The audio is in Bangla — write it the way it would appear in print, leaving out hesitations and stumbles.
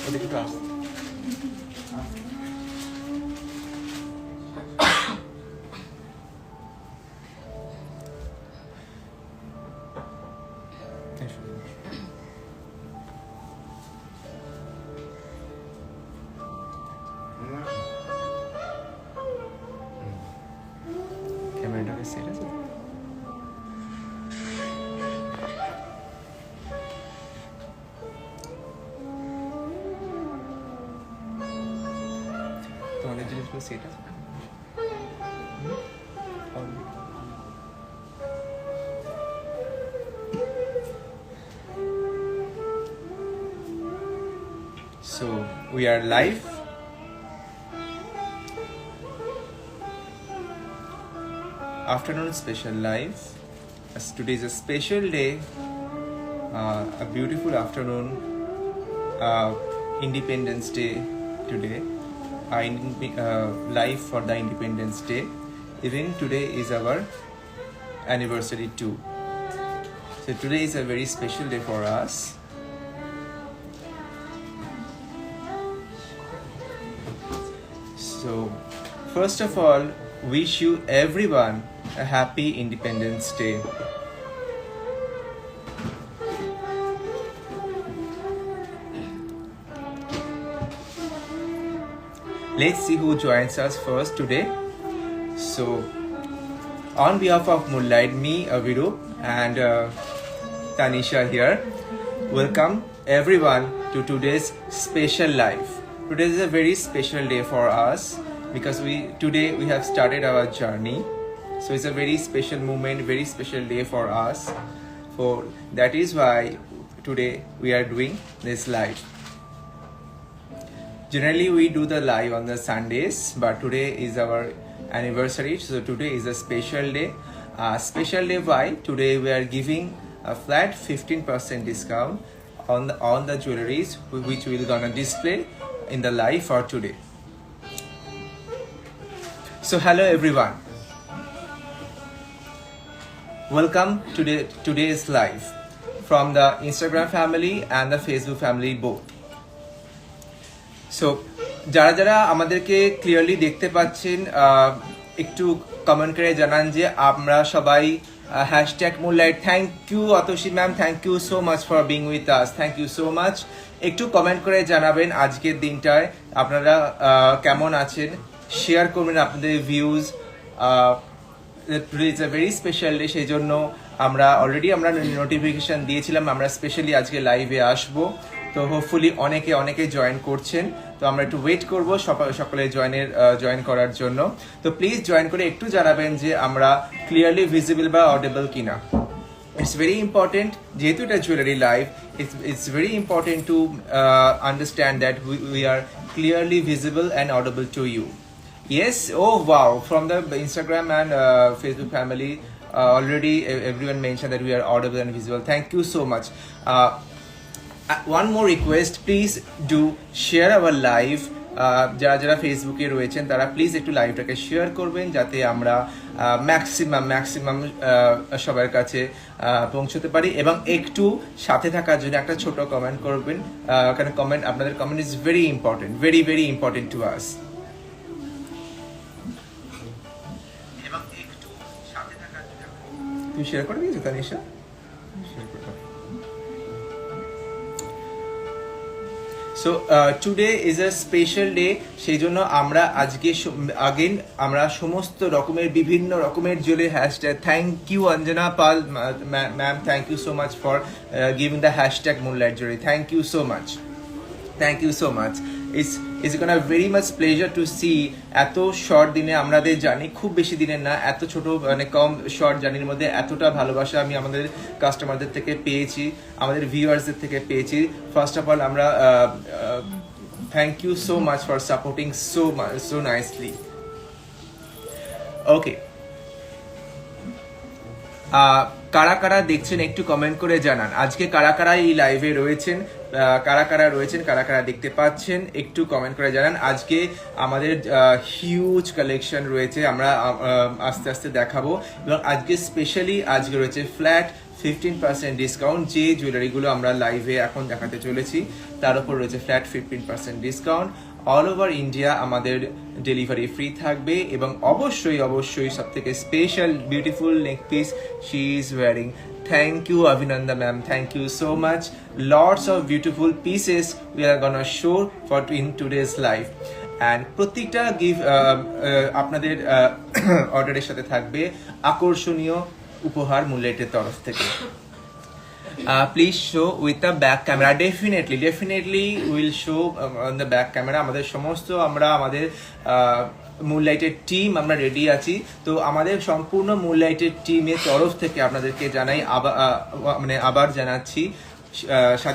ওদিকে একটু আস। ক্যামেরাটাকে সেট আছে? তোমাদের জিনিসগুলো সেট আছে? So we are live. Afternoon special live. As today is a special day, a beautiful afternoon, Independence Day today. Live for the Independence Day. Even today is our anniversary too. So today is a very special day for us. So first of all, wish you everyone a happy Independence Day. Let's see who joins us first today. So on behalf of Moonlight, me, Avirup, and Tanisha here, welcome everyone to today's special live. Today is a very special day for us because today we have started our journey. So it's a very special moment, very special day for us. For that is why today we are doing this live. Generally we do the live on the Sundays, but today is our anniversary, so today is a special day. Special day why? Today we are giving a flat 15% discount on the jewelries which we will gonna display in the live for today. So hello everyone, welcome to today's live from the Instagram family and the Facebook family both. So যারা যারা আমাদেরকে ক্লিয়ারলি দেখতে পাচ্ছেন একটু কমেন্ট করে জানান যে আমরা সবাই #Moonlight. Thank you Atasi ma'am, thank you so much for being with us, thank you so much. একটু কমেন্ট করে জানাবেন আজকের দিনটায় আপনারা কেমন আছেন, শেয়ার করবেন আপনাদের views. Today is a very special day, সেই জন্য আমরা নোটিফিকেশন দিয়েছিলাম আমরা স্পেশালি আজকে লাইভে আসবো। তো হোপফুলি অনেকে জয়েন করছেন, তো আমরা একটু ওয়েট করবো সকলে জয়েন করার জন্য। তো প্লিজ জয়েন করে একটু জানাবেন যে আমরা ক্লিয়ারলি ভিজিবল বা অডিবল কিনা। It's very important, যেহেতু এটা jewellery live, it's very important to understand that we are clearly visible and audible to you. Yes, oh wow, from the Instagram and Facebook family, already everyone mentioned that we are audible and visible. Thank you so much. One more request, please do share our live. যারা যারা ফেসবুকে রয়েছেন তারা প্লিজ একটু লাইভটাকে শেয়ার করবেন যাতে আমরা ম্যাক্সিমাম সবার কাছে পৌঁছতে পারি, এবং একটু সাথে থাকার জন্য একটা ছোট কমেন্ট করবেন, কারণ আপনাদের comment is very important, very very important to us. তুমি শেয়ার করে দিয়েছো Tanisha? So today is a special day, সেই জন্য আমরা আজকে আমরা সমস্ত রকমের বিভিন্ন রকমের jewellery hashtag, thank you Anjana Pal ma'am, thank you so much for giving the #Moonlight jewelry. Thank you so much, thank you so much. It's gonna very much pleasure to see এত শর্ট দিনে আমাদের জানি, খুব বেশি দিনের না, এত ছোট মানে কম শর্ট জার্নির মধ্যে এতটা ভালোবাসা আমি আমাদের কাস্টমারদের থেকে পেয়েছি, আমাদের ভিউয়ার্সদের থেকে পেয়েছি। ফার্স্ট অফ অল আমরা thank you so much for supporting so nicely. Okay, কারা কারা দেখছেন একটু কমেন্ট করে জানান আজকে কারা কারা এই লাইভে রয়েছেন, কারা কারা দেখতে পাচ্ছেন একটু কমেন্ট করে জানান। আজকে আমাদের হিউজ কালেকশন রয়েছে, আমরা আস্তে আস্তে দেখাবো, এবং আজকে স্পেশালি আজকে রয়েছে ফ্ল্যাট 15% ডিসকাউন্ট। যে জুয়েলারিগুলো আমরা লাইভে এখন দেখাতে চলেছি তার উপর রয়েছে flat 15% discount. All over India আমাদের ডেলিভারি ফ্রি থাকবে এবং অবশ্যই সব থেকে special beautiful neck piece she is wearing. Thank you, Avinanda ma'am. Thank you so much. Lots of beautiful pieces we are gonna show for in today's live. And প্রত্যেকটা আপনাদের অর্ডারের সাথে থাকবে আকর্ষণীয় উপহার মুনলাইটের তরফ থেকে। Please show with the back camera. Definitely we'll show on the back camera. আমাদের মুনলাইটের টিম আমরা রেডি আছি। তো আমাদের সম্পূর্ণ মুনলাইটের টিমের তরফ থেকে আপনাদেরকে জানাই আবার জানাচ্ছি